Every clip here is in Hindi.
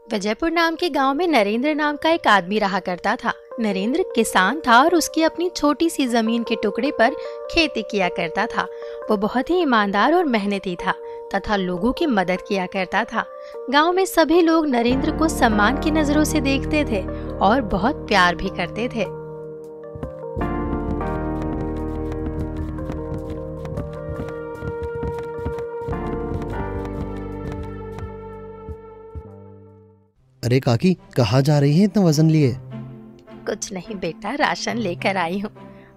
विजयपुर नाम के गांव में नरेंद्र नाम का एक आदमी रहा करता था। नरेंद्र किसान था और उसकी अपनी छोटी सी जमीन के टुकड़े पर खेती किया करता था। वो बहुत ही ईमानदार और मेहनती था तथा लोगों की मदद किया करता था। गांव में सभी लोग नरेंद्र को सम्मान की नजरों से देखते थे और बहुत प्यार भी करते थे। अरे काकी, कहाँ जा रही हैं इतना वजन लिए? कुछ नहीं बेटा, राशन लेकर आई हूँ।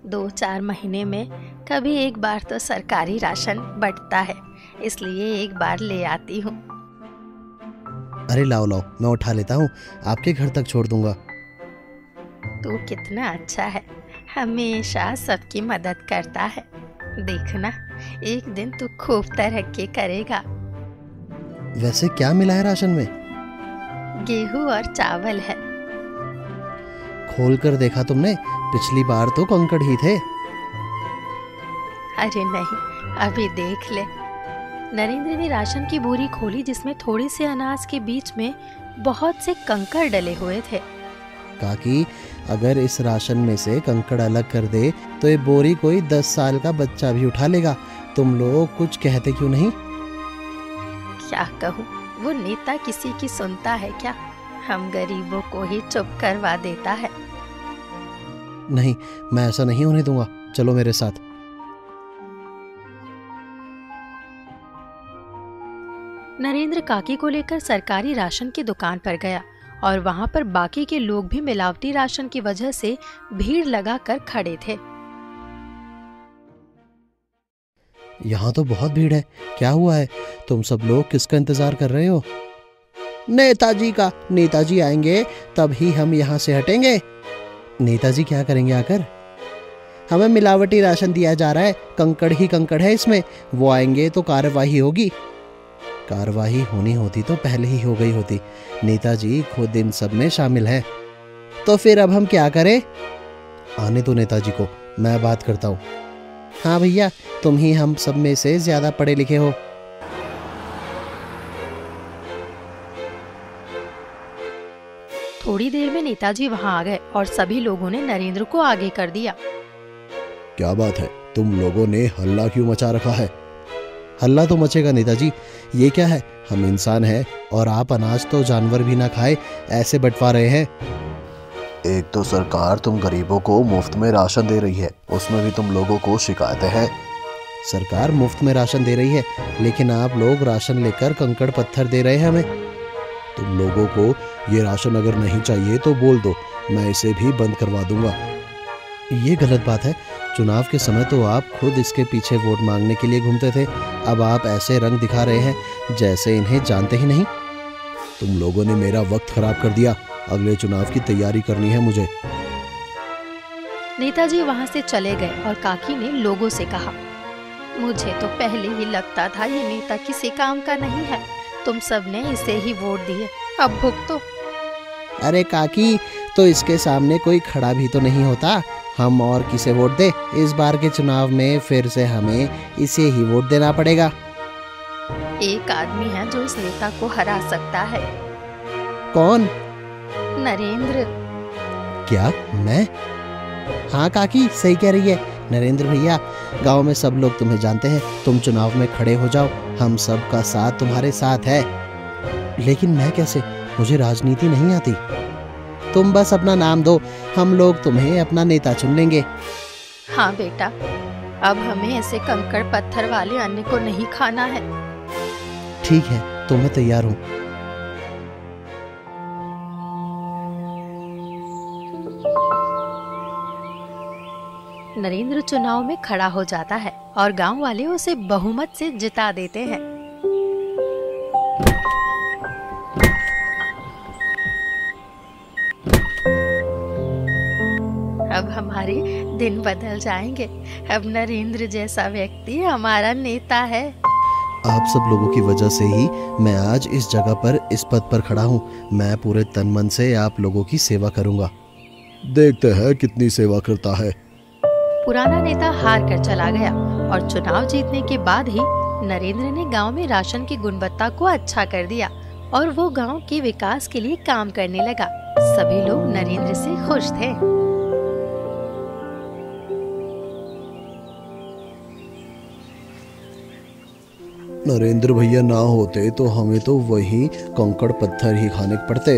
2-4 महीने में कभी एक बार तो सरकारी राशन बंटता है, इसलिए एक बार ले आती हूँ। अरे लाओ लाओ, मैं उठा लेता हूँ, आपके घर तक छोड़ दूंगा। तू कितना अच्छा है, हमेशा सबकी मदद करता है। देखना, एक दिन तू खूब तरक्की करेगा। वैसे क्या मिला है राशन में? गेहूं और चावल है। खोल कर देखा तुमने? पिछली बार तो कंकड़ ही थे। अरे नहीं, अभी देख ले। नरेंद्र ने राशन की बोरी खोली जिसमें थोड़ी से अनाज के बीच में बहुत से कंकड़ डले हुए थे। काकी, अगर इस राशन में से कंकड़ अलग कर दे तो ये बोरी कोई 10 साल का बच्चा भी उठा लेगा। तुम लोग कुछ कहते क्यों नहीं? क्या कहूँ, वो नेता किसी की सुनता है क्या? हम गरीबों को ही चुप करवा देता है। नहीं, मैं ऐसा नहीं होने दूंगा। चलो मेरे साथ। नरेंद्र काकी को लेकर सरकारी राशन की दुकान पर गया और वहां पर बाकी के लोग भी मिलावटी राशन की वजह से भीड़ लगाकर खड़े थे। यहाँ तो बहुत भीड़ है, क्या हुआ है? तुम सब लोग किसका इंतजार कर रहे हो? नेताजी का। नेताजी आएंगे तब ही हम यहाँ से हटेंगे। नेताजी क्या करेंगे आकर? हमें मिलावटी राशन दिया जा रहा है, कंकड़ ही कंकड़ है इसमें। वो आएंगे तो कार्रवाई होगी। कार्रवाई होनी होती तो पहले ही हो गई होती। नेताजी खुद इन सब में शामिल है। तो फिर अब हम क्या करें? आने दो नेताजी को, मैं बात करता हूँ। हाँ भैया, तुम ही हम सब में से ज्यादा पढ़े लिखे हो। थोड़ी देर में नेताजी वहां आ गए और सभी लोगों ने नरेंद्र को आगे कर दिया। क्या बात है, तुम लोगों ने हल्ला क्यों मचा रखा है? हल्ला तो मचेगा नेताजी, ये क्या है? हम इंसान हैं और आप अनाज तो जानवर भी ना खाए ऐसे बंटवा रहे हैं। एक तो सरकार तुम गरीबों को मुफ्त में राशन दे रही है, उसमें भी तुम लोगों को शिकायतें हैं। सरकार मुफ्त में राशन दे रही है, लेकिन आप लोग राशन लेकर कंकड़ पत्थर दे रहे हैं हमें। तुम लोगों को ये राशन अगर नहीं चाहिए तो बोल दो, मैं इसे भी बंद करवा दूंगा। ये गलत बात है। चुनाव के समय तो आप खुद इसके पीछे वोट मांगने के लिए घूमते थे, अब आप ऐसे रंग दिखा रहे हैं जैसे इन्हें जानते ही नहीं। तुम लोगों ने मेरा वक्त खराब कर दिया, अगले चुनाव की तैयारी करनी है मुझे। नेताजी वहां से चले गए और काकी ने लोगों से कहा, मुझे तो पहले ही लगता था ये नेता किसी काम का नहीं है। तुम सब ने इसे ही वोट दिए, अब भुगतो। अरे काकी, तो इसके सामने कोई खड़ा भी तो नहीं होता। हम और किसे वोट दे? इस बार के चुनाव में फिर से हमें इसे ही वोट देना पड़ेगा। एक आदमी है जो इस नेता को हरा सकता है। कौन? नरेंद्र। क्या? मैं? हाँ काकी, सही कह रही है। नरेंद्र भैया, गांव में सब लोग तुम्हें जानते हैं। तुम चुनाव में खड़े हो जाओ, हम सब का साथ तुम्हारे साथ है। लेकिन मैं कैसे? मुझे राजनीति नहीं आती। तुम बस अपना नाम दो, हम लोग तुम्हें अपना नेता चुन लेंगे। हाँ बेटा, अब हमें ऐसे कंकड़ पत्थर वाले अन्न को नहीं खाना है। ठीक है, तो मैं तैयार हूँ। नरेंद्र चुनाव में खड़ा हो जाता है और गांव वाले उसे बहुमत से जिता देते हैं। अब हमारे दिन बदल जाएंगे। अब नरेंद्र जैसा व्यक्ति हमारा नेता है। आप सब लोगों की वजह से ही मैं आज इस जगह पर, इस पद पर खड़ा हूँ। मैं पूरे तन मन से आप लोगों की सेवा करूंगा। देखते हैं कितनी सेवा करता है। पुराना नेता हार कर चला गया और चुनाव जीतने के बाद ही नरेंद्र ने गांव में राशन की गुणवत्ता को अच्छा कर दिया। और वो गांव के विकास के लिए काम करने लगा। सभी लोग नरेंद्र से खुश थे। नरेंद्र भैया ना होते तो हमें तो वही कंकड़ पत्थर ही खाने पड़ते।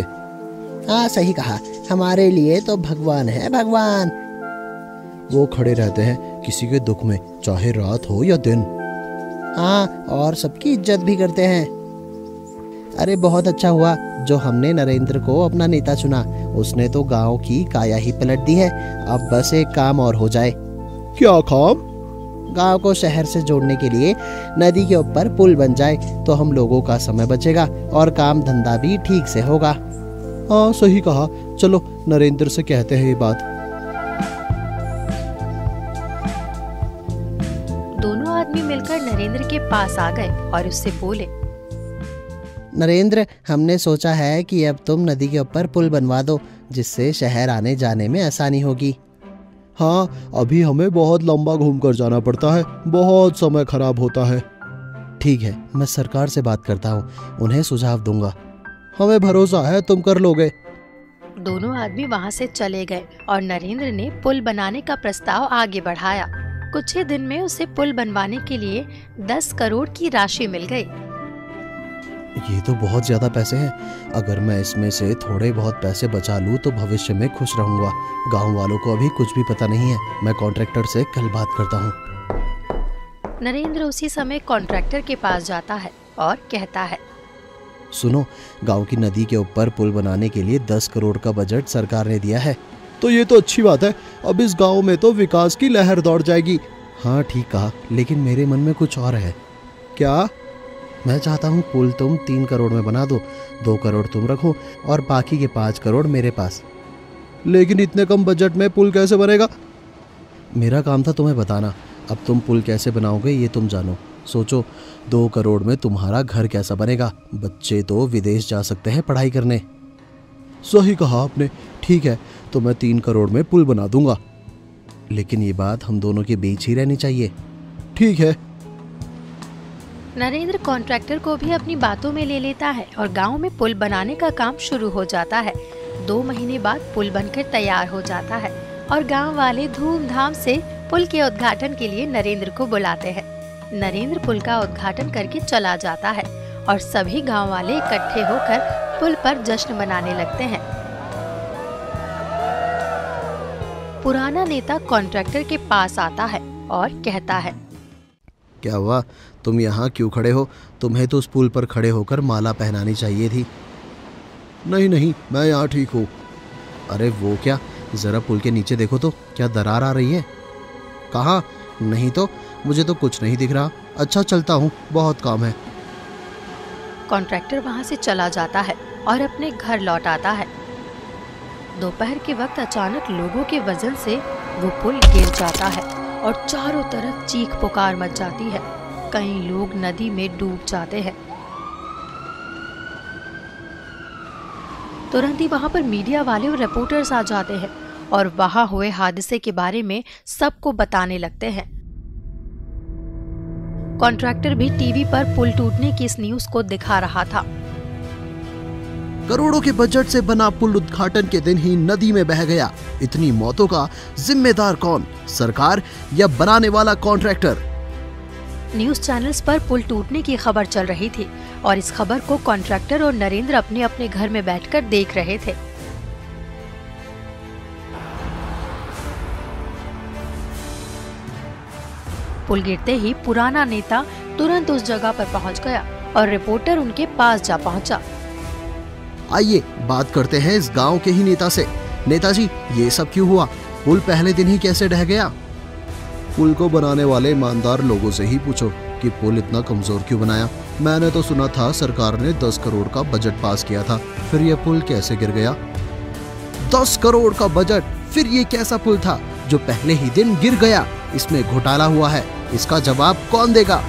हाँ सही कहा, हमारे लिए तो भगवान है भगवान। वो खड़े रहते हैं किसी के दुख में, चाहे रात हो या दिन। हाँ, और सबकी इज्जत भी करते हैं। अरे बहुत अच्छा हुआ जो हमने नरेंद्र को अपना नेता चुना। उसने तो गांव की काया ही पलट दी है। अब बस एक काम और हो जाए। क्या काम? गांव को शहर से जोड़ने के लिए नदी के ऊपर पुल बन जाए तो हम लोगों का समय बचेगा और काम धंधा भी ठीक से होगा। हाँ सही कहा, चलो नरेंद्र से कहते हैं ये बात। दोनों आदमी मिलकर नरेंद्र के पास आ गए और उससे बोले, नरेंद्र, हमने सोचा है कि अब तुम नदी के ऊपर पुल बनवा दो, जिससे शहर आने जाने में आसानी होगी। हाँ, अभी हमें बहुत लंबा घूमकर जाना पड़ता है, बहुत समय खराब होता है। ठीक है, मैं सरकार से बात करता हूँ, उन्हें सुझाव दूंगा। हमें भरोसा है तुम कर लोगे। दोनों आदमी वहाँ से चले गए और नरेंद्र ने पुल बनाने का प्रस्ताव आगे बढ़ाया। कुछ ही दिन में उसे पुल बनवाने के लिए 10 करोड़ की राशि मिल गई। ये तो बहुत ज्यादा पैसे हैं। अगर मैं इसमें से थोड़े बहुत पैसे बचा लूँ तो भविष्य में खुश रहूंगा। गांव वालों को अभी कुछ भी पता नहीं है। मैं कॉन्ट्रैक्टर से कल बात करता हूँ। नरेंद्र उसी समय कॉन्ट्रैक्टर के पास जाता है और कहता है, सुनो, गांव की नदी के ऊपर पुल बनाने के लिए 10 करोड़ का बजट सरकार ने दिया है। तो ये तो अच्छी बात है। अब इस गांव में तो विकास की लहर दौड़ जाएगी। हाँ ठीक कहा, लेकिन मेरे मन में कुछ और है। क्या? मैं चाहता हूँ पुल तुम 3 करोड़ में बना दो, 2 करोड़ तुम रखो और बाकी के 5 करोड़ मेरे पास। लेकिन इतने कम बजट में पुल कैसे बनेगा? मेरा काम था तुम्हें बताना। अब तुम पुल कैसे बनाओगे ये तुम जानो। सोचो, 2 करोड़ में तुम्हारा घर कैसा बनेगा? बच्चे तो विदेश जा सकते हैं पढ़ाई करने। सही कहा आपने। ठीक है, तो मैं 3 करोड़ में पुल बना दूंगा, लेकिन ये बात हम दोनों के बीच ही रहनी चाहिए। ठीक है। नरेंद्र कॉन्ट्रैक्टर को भी अपनी बातों में ले लेता है और गांव में पुल बनाने का काम शुरू हो जाता है। 2 महीने बाद पुल बनकर तैयार हो जाता है और गांव वाले धूमधाम से पुल के उद्घाटन के लिए नरेंद्र को बुलाते हैं। नरेंद्र पुल का उद्घाटन करके चला जाता है और सभी गांव वाले इकट्ठे होकर पुल पर जश्न मनाने लगते हैं। पुराना नेता कॉन्ट्रैक्टर के पास आता है और कहता है, क्या हुआ? तुम यहाँ क्यों खड़े हो? तुम्हें तो उस पुल पर खड़े होकर माला पहनानी चाहिए थी। नहीं नहीं, मैं यहाँ ठीक हूँ। अरे वो क्या, जरा पुल के नीचे देखो तो, क्या दरार आ रही है? कहाँ? नहीं तो, मुझे तो कुछ नहीं दिख रहा। अच्छा चलता हूँ, बहुत काम है। कॉन्ट्रैक्टर वहाँ से चला जाता है और अपने घर लौट आता है। दोपहर के वक्त अचानक लोगों के वजन से वो पुल गिर जाता है और चारों तरफ चीख पुकार मच जाती है। कई लोग नदी में डूब जाते हैं। तुरंत ही वहां पर मीडिया वाले और रिपोर्टर्स आ जाते हैं और वहां हुए हादसे के बारे में सबको बताने लगते हैं। कॉन्ट्रैक्टर भी टीवी पर पुल टूटने की इस न्यूज को दिखा रहा था। करोड़ों के बजट से बना पुल उद्घाटन के दिन ही नदी में बह गया। इतनी मौतों का जिम्मेदार कौन? सरकार या बनाने वाला कॉन्ट्रैक्टर? न्यूज चैनल्स पर पुल टूटने की खबर चल रही थी और इस खबर को कॉन्ट्रैक्टर और नरेंद्र अपने अपने घर में बैठकर देख रहे थे। पुल गिरते ही पुराना नेता तुरंत उस जगह पर पहुंच गया और रिपोर्टर उनके पास जा पहुंचा। आइए बात करते हैं इस गांव के ही नेता से। नेताजी, ये सब क्यों हुआ? पुल पहले दिन ही कैसे ढह गया? पुल को बनाने वाले ईमानदार लोगों से ही पूछो कि पुल इतना कमजोर क्यों बनाया। मैंने तो सुना था सरकार ने 10 करोड़ का बजट पास किया था, फिर ये पुल कैसे गिर गया? 10 करोड़ का बजट, फिर ये कैसा पुल था जो पहले ही दिन गिर गया? इसमें घोटाला हुआ है, इसका जवाब कौन देगा?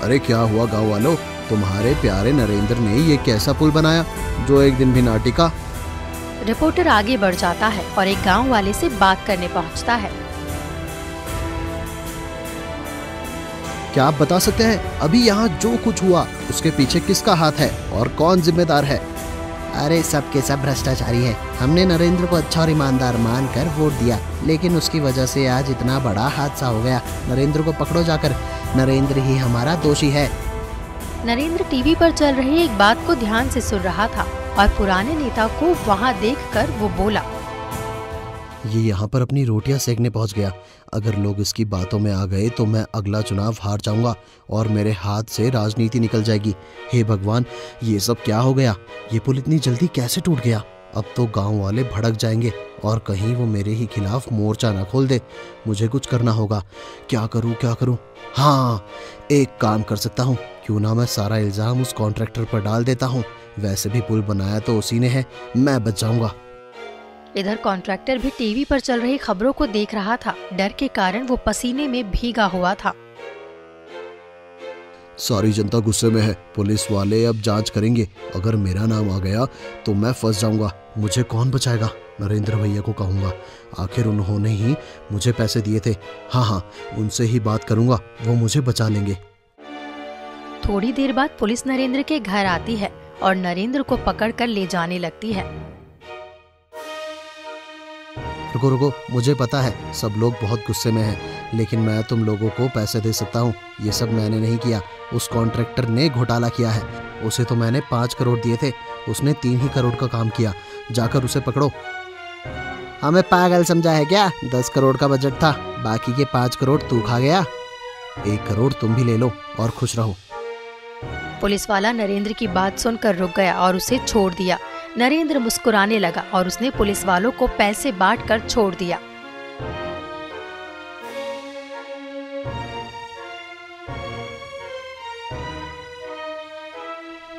अरे क्या हुआ गाँव वालों, तुम्हारे प्यारे नरेंद्र ने ये कैसा पुल बनाया जो एक दिन भी ना टिका? रिपोर्टर आगे बढ़ जाता है और एक गांव वाले से बात करने पहुंचता है। क्या आप बता सकते हैं अभी यहाँ जो कुछ हुआ उसके पीछे किसका हाथ है और कौन जिम्मेदार है? अरे सब के सब भ्रष्टाचारी है। हमने नरेंद्र को अच्छा और ईमानदार मानकर वोट दिया, लेकिन उसकी वजह से आज इतना बड़ा हादसा हो गया। नरेंद्र को पकड़ो जाकर, नरेंद्र ही हमारा दोषी है। नरेंद्र टीवी पर चल रही एक बात को ध्यान से सुन रहा था और पुराने नेता को वहां देखकर वो बोला, ये यहाँ पर अपनी रोटियां सेकने पहुँच गया। अगर लोग इसकी बातों में आ गए तो मैं अगला चुनाव हार जाऊंगा और मेरे हाथ से राजनीति निकल जाएगी। हे भगवान, ये सब क्या हो गया? ये पुल इतनी जल्दी कैसे टूट गया? अब तो गांव वाले भड़क जाएंगे और कहीं वो मेरे ही खिलाफ मोर्चा ना खोल दे। मुझे कुछ करना होगा। क्या करूं? हाँ, एक काम कर सकता हूँ। क्यों ना मैं सारा इल्जाम उस कॉन्ट्रैक्टर पर डाल देता हूँ। वैसे भी पुल बनाया तो उसी ने है, मैं बच जाऊंगा। इधर कॉन्ट्रैक्टर भी टीवी पर चल रही खबरों को देख रहा था। डर के कारण वो पसीने में भीगा हुआ था। सारी जनता गुस्से में है। पुलिस वाले अब जांच करेंगे। अगर मेरा नाम आ गया तो मैं फंस जाऊंगा। मुझे कौन बचाएगा? नरेंद्र भैया को कहूंगा। आखिर उन्होंने ही मुझे पैसे दिए थे। हाँ, उनसे ही बात करूंगा, वो मुझे बचा लेंगे। थोड़ी देर बाद पुलिस नरेंद्र के घर आती है और नरेंद्र को पकड़कर ले जाने लगती है। रुको, मुझे पता है सब लोग बहुत गुस्से में हैं, लेकिन मैं तुम लोगों को पैसे दे सकता हूँ। ये सब मैंने नहीं किया, उस कॉन्ट्रैक्टर ने घोटाला किया है। उसे तो मैंने 5 करोड़ दिए थे, उसने 3 ही करोड़ का काम किया। जाकर उसे पकड़ो। हमें पागल समझा है क्या? 10 करोड़ का बजट था, बाकी के 5 करोड़ तू खा गया। 1 करोड़ तुम भी ले लो और खुश रहो। पुलिस वाला नरेंद्र की बात सुनकर रुक गया और उसे छोड़ दिया। नरेंद्र मुस्कुराने लगा और उसने पुलिस वालों को पैसे बांटकर छोड़ दिया।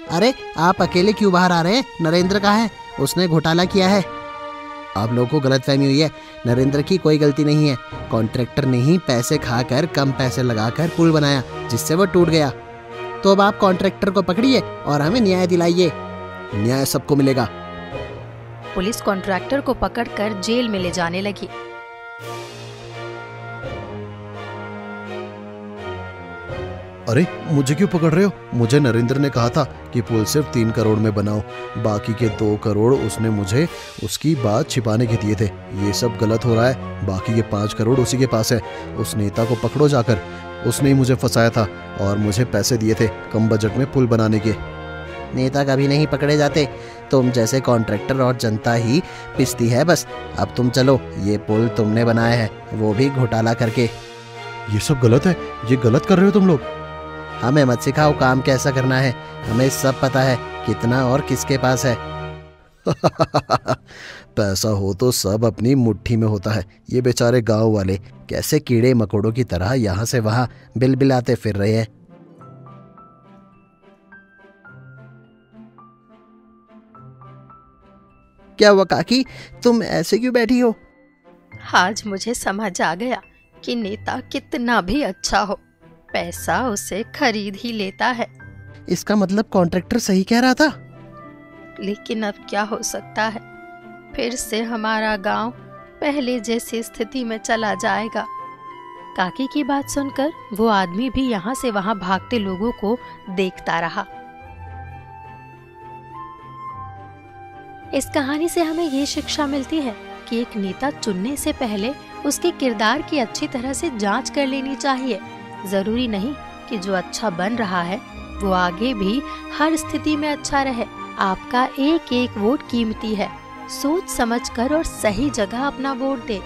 अरे आप अकेले क्यों बाहर आ रहे हैं? नरेंद्र कहाँ है? उसने घोटाला किया है। आप लोगों को गलतफहमी हुई है। नरेंद्र की कोई गलती नहीं है। कॉन्ट्रैक्टर ने ही पैसे खाकर कम पैसे लगाकर पुल बनाया, जिससे वो टूट गया। तो अब आप कॉन्ट्रैक्टर को पकड़िए और हमें न्याय दिलाइए। न्याय सबको मिलेगा। पुलिस कॉन्ट्रैक्टर को पकड़कर जेल में ले जाने लगी। अरे मुझे क्यों पकड़ रहे हो? मुझे नरेंद्र ने कहा था कि पुल सिर्फ 3 करोड़ में बनाओ, बाकी के 2 करोड़ उसने मुझे उसकी बात छिपाने के दिए थे। ये सब गलत हो रहा है। बाकी के 5 करोड़ उसी के पास है। उस नेता को पकड़ो जाकर। उसने ही मुझे फंसाया था और मुझे पैसे दिए थे कम बजट में पुल बनाने के। नेता कभी नहीं पकड़े जाते। तुम जैसे कॉन्ट्रैक्टर और जनता ही पिसती है बस। अब तुम चलो, ये पुल तुमने बनाया है, वो भी घोटाला करके। ये सब गलत है। ये गलत कर रहे हो तुम लोग। हमें मत सिखाओ काम कैसा करना है। हमें सब पता है, कितना और किसके पास है। पैसा हो तो सब अपनी मुट्ठी में होता है। ये बेचारे गांव वाले कैसे कीड़े मकोड़ों की तरह यहाँ से वहां बिलबिलाते फिर रहे हैं। क्या हुआ काकी, तुम ऐसे क्यों बैठी हो? आज मुझे समझ आ गया कि नेता कितना भी अच्छा हो, पैसा उसे खरीद ही लेता है। इसका मतलब कॉन्ट्रैक्टर सही कह रहा था। लेकिन अब क्या हो सकता है? फिर से हमारा गांव पहले जैसी स्थिति में चला जाएगा। काकी की बात सुनकर वो आदमी भी यहाँ से वहां भागते लोगों को देखता रहा। इस कहानी से हमें ये शिक्षा मिलती है कि एक नेता चुनने से पहले उसके किरदार की अच्छी तरह से जांच कर लेनी चाहिए। जरूरी नहीं कि जो अच्छा बन रहा है वो आगे भी हर स्थिति में अच्छा रहे। आपका एक एक वोट कीमती है। सोच समझकर और सही जगह अपना वोट दे।